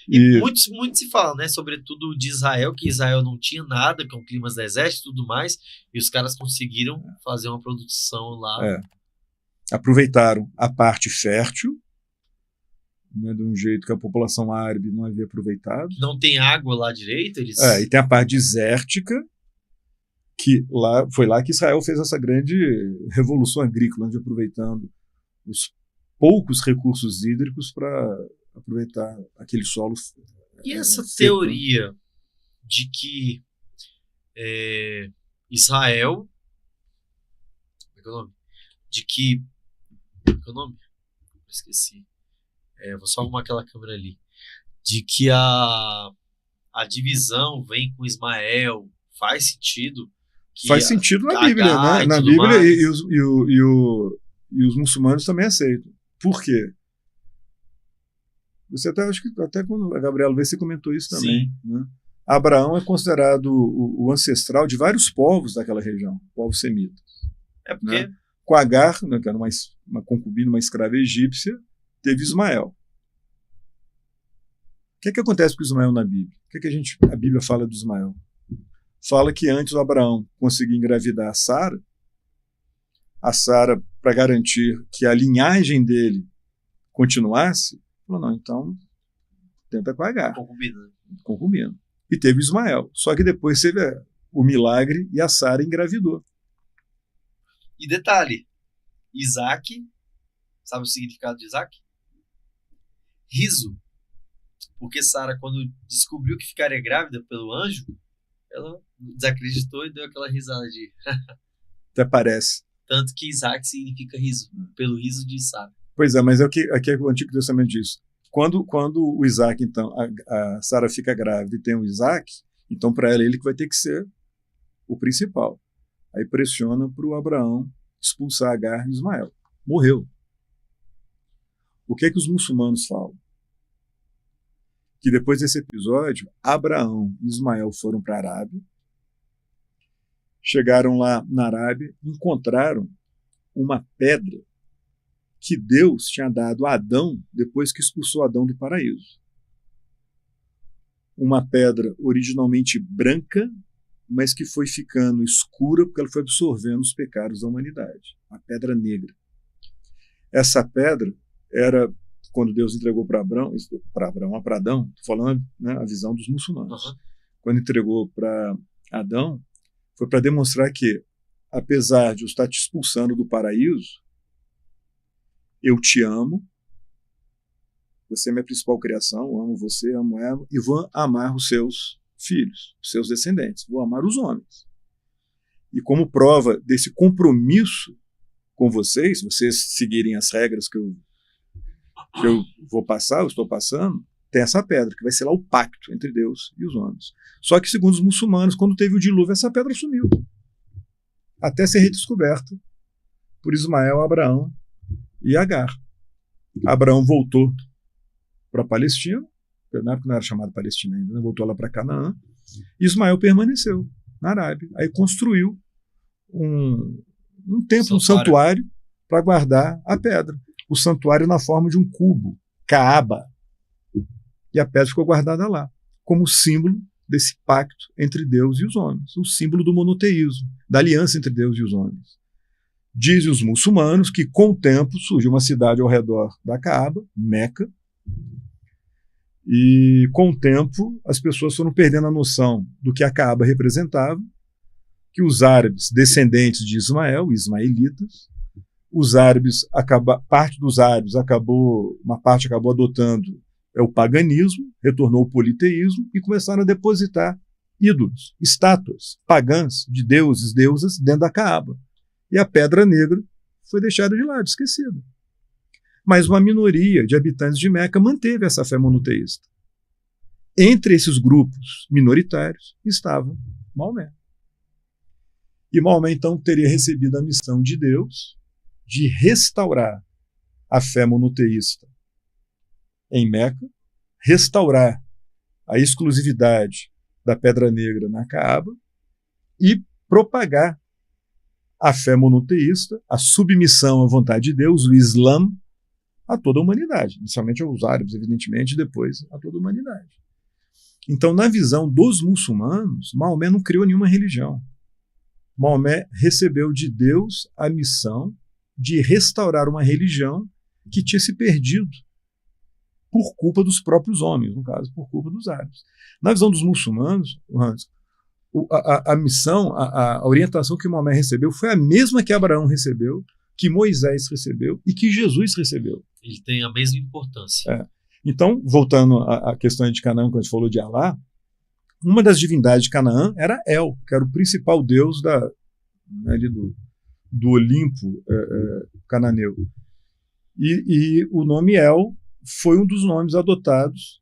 E muito se fala, né, sobretudo de Israel, que Israel não tinha nada, com climas desérticos e tudo mais, e os caras conseguiram fazer uma produção lá. Aproveitaram a parte fértil, né, de um jeito que a população árabe não havia aproveitado. Não tem água lá direito, eles... E tem a parte desértica, que foi lá que Israel fez essa grande revolução agrícola, de aproveitando os poucos recursos hídricos para aproveitar aquele solo. E essa teoria de que Israel... Como é que é o nome? De que... Como é que é o nome? Esqueci. Vou só arrumar aquela câmera ali. De que a divisão vem com Ismael. Faz sentido? Faz sentido na Bíblia, né? Na Bíblia e os muçulmanos também aceitam. Por quê? Você acho que até quando a Gabriela veio, você comentou isso também. Né? Abraão é considerado o ancestral de vários povos daquela região, povos semitas. Porque... Né? Com Agar, né, que era uma concubina, uma escrava egípcia, teve Ismael. O que acontece com Ismael na Bíblia? O que a Bíblia fala do Ismael? Fala que antes o Abraão conseguia engravidar a Sara, para garantir que a linhagem dele continuasse, falou, não, então tenta com Agar. Concubina. E teve Ismael. Só que depois teve o milagre e a Sara engravidou. E detalhe, Isaac, sabe o significado de Isaac? Riso. Porque Sara, quando descobriu que ficaria grávida pelo anjo, ela desacreditou e deu aquela risada de... Até parece. Tanto que Isaac significa riso, pelo riso de Sara. Pois é, mas aqui é o Antigo Testamento diz. Quando o Isaac, então, a Sara fica grávida e tem o Isaac, então para ela ele que vai ter que ser o principal. Aí pressiona para o Abraão expulsar Agar e Ismael. Morreu. O que os muçulmanos falam? Que depois desse episódio, Abraão e Ismael foram para a Arábia, chegaram lá na Arábia, encontraram uma pedra que Deus tinha dado a Adão depois que expulsou Adão do paraíso. Uma pedra originalmente branca, mas que foi ficando escura porque ela foi absorvendo os pecados da humanidade. A pedra negra. Essa pedra era, quando Deus entregou para Adão, falando, né, a visão dos muçulmanos. Uhum. Quando entregou para Adão, foi para demonstrar que, apesar de eu estar te expulsando do paraíso, eu te amo, você é minha principal criação, eu amo você, amo Eva, e vou amar os seus filhos, os seus descendentes, vou amar os homens. E como prova desse compromisso com vocês seguirem as regras que eu vou passar, eu estou passando, tem essa pedra, que vai ser lá o pacto entre Deus e os homens. Só que, segundo os muçulmanos, quando teve o dilúvio, essa pedra sumiu. Até ser redescoberta por Ismael, Abraão e Agar. Abraão voltou para a Palestina, na época não era chamado Palestina ainda, né? Voltou lá para Canaã. Ismael permaneceu na Arábia. Aí construiu um templo, um santuário para guardar a pedra. O santuário na forma de um cubo, Kaaba. E a pedra ficou guardada lá, como símbolo desse pacto entre Deus e os homens, o símbolo do monoteísmo, da aliança entre Deus e os homens. Dizem os muçulmanos que, com o tempo, surgiu uma cidade ao redor da Kaaba, Meca, e, com o tempo, as pessoas foram perdendo a noção do que a Kaaba representava, que os árabes, descendentes de Ismael, ismaelitas, parte dos árabes uma parte acabou adotando o paganismo, retornou ao politeísmo e começaram a depositar ídolos, estátuas pagãs de deuses, deusas dentro da Kaaba. E a pedra negra foi deixada de lado, esquecida. Mas uma minoria de habitantes de Meca manteve essa fé monoteísta. Entre esses grupos minoritários estava Maomé. E Maomé, então, teria recebido a missão de Deus de restaurar a fé monoteísta em Meca, restaurar a exclusividade da Pedra Negra na Kaaba e propagar a fé monoteísta, a submissão à vontade de Deus, o Islã, a toda a humanidade. Inicialmente aos árabes, evidentemente, e depois a toda a humanidade. Então, na visão dos muçulmanos, Maomé não criou nenhuma religião. Maomé recebeu de Deus a missão de restaurar uma religião que tinha se perdido por culpa dos próprios homens, no caso, por culpa dos árabes. Na visão dos muçulmanos, a missão, a orientação que Maomé recebeu foi a mesma que Abraão recebeu, que Moisés recebeu e que Jesus recebeu. Ele tem a mesma importância. Então, voltando à questão de Canaã, quando a gente falou de Alá, uma das divindades de Canaã era El, que era o principal deus do Olimpo cananeu. E o nome El foi um dos nomes adotados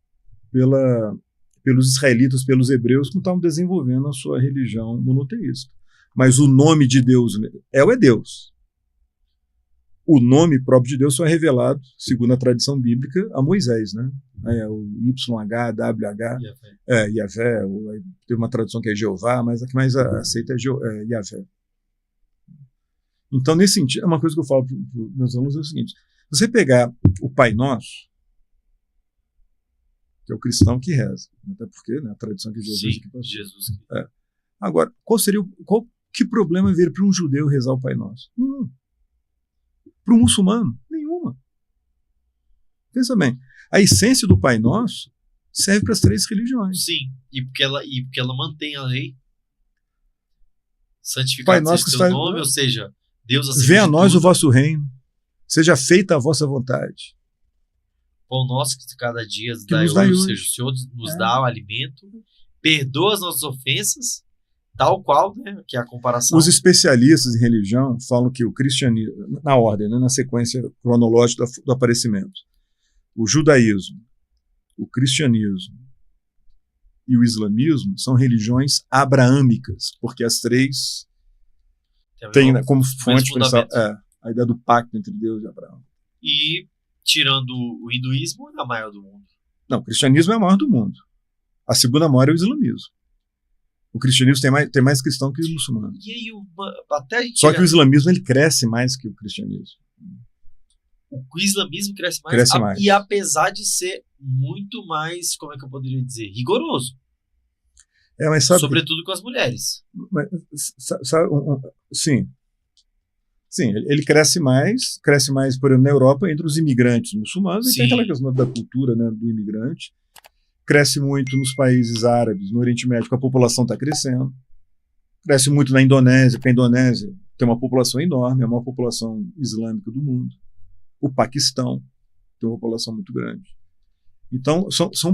pelos israelitas, pelos hebreus, que estavam desenvolvendo a sua religião monoteísta. Mas o nome de Deus, El é Deus. O nome próprio de Deus foi revelado, segundo a tradição bíblica, a Moisés, né? O YHWH, Yahvé, tem uma tradução que é Jeová, mas a que mais aceita é Yahvé. Então, nesse sentido, é uma coisa que eu falo para os meus alunos, é o seguinte: você pegar o Pai Nosso, que é o cristão que reza, até porque, né, a tradição que Jesus aqui passou. Jesus. Agora, que problema vir para um judeu rezar o Pai Nosso? Nenhum. Para um muçulmano? Nenhuma. Pensa bem, a essência do Pai Nosso serve para as três religiões. Sim, e porque ela mantém a lei. Santificado seja o seu nome, ou seja, Deus acima venha de a nós tudo. o vosso reino, seja feita a vossa vontade. Pão nosso que cada dia Que nos dá hoje, hoje. ou seja, o Senhor nos dá o alimento, perdoa as nossas ofensas, tal qual, né, que é a comparação. Os especialistas em religião falam que o cristianismo, na ordem, né, na sequência cronológica do aparecimento, o judaísmo, o cristianismo e o islamismo são religiões abraâmicas, porque as três têm como fonte principal a ideia do pacto entre Deus e Abraão. E, tirando o hinduísmo, é a maior do mundo. Não, o cristianismo é a maior do mundo. A segunda maior é o islamismo. O cristianismo tem mais cristão que os muçulmanos. E aí, até a gente Só que o islamismo ele cresce mais que o cristianismo. O islamismo cresce mais. Cresce mais. E apesar de ser muito mais, como é que eu poderia dizer, rigoroso. Mas sabe, sobretudo com as mulheres. Sim. Sim, ele cresce mais, por exemplo, na Europa, entre os imigrantes muçulmanos, e tem aquela questão da cultura, né, do imigrante. Cresce muito nos países árabes, no Oriente Médio, a população está crescendo. Cresce muito na Indonésia, porque a Indonésia tem uma população enorme, é a maior população islâmica do mundo. O Paquistão tem uma população muito grande. Então, são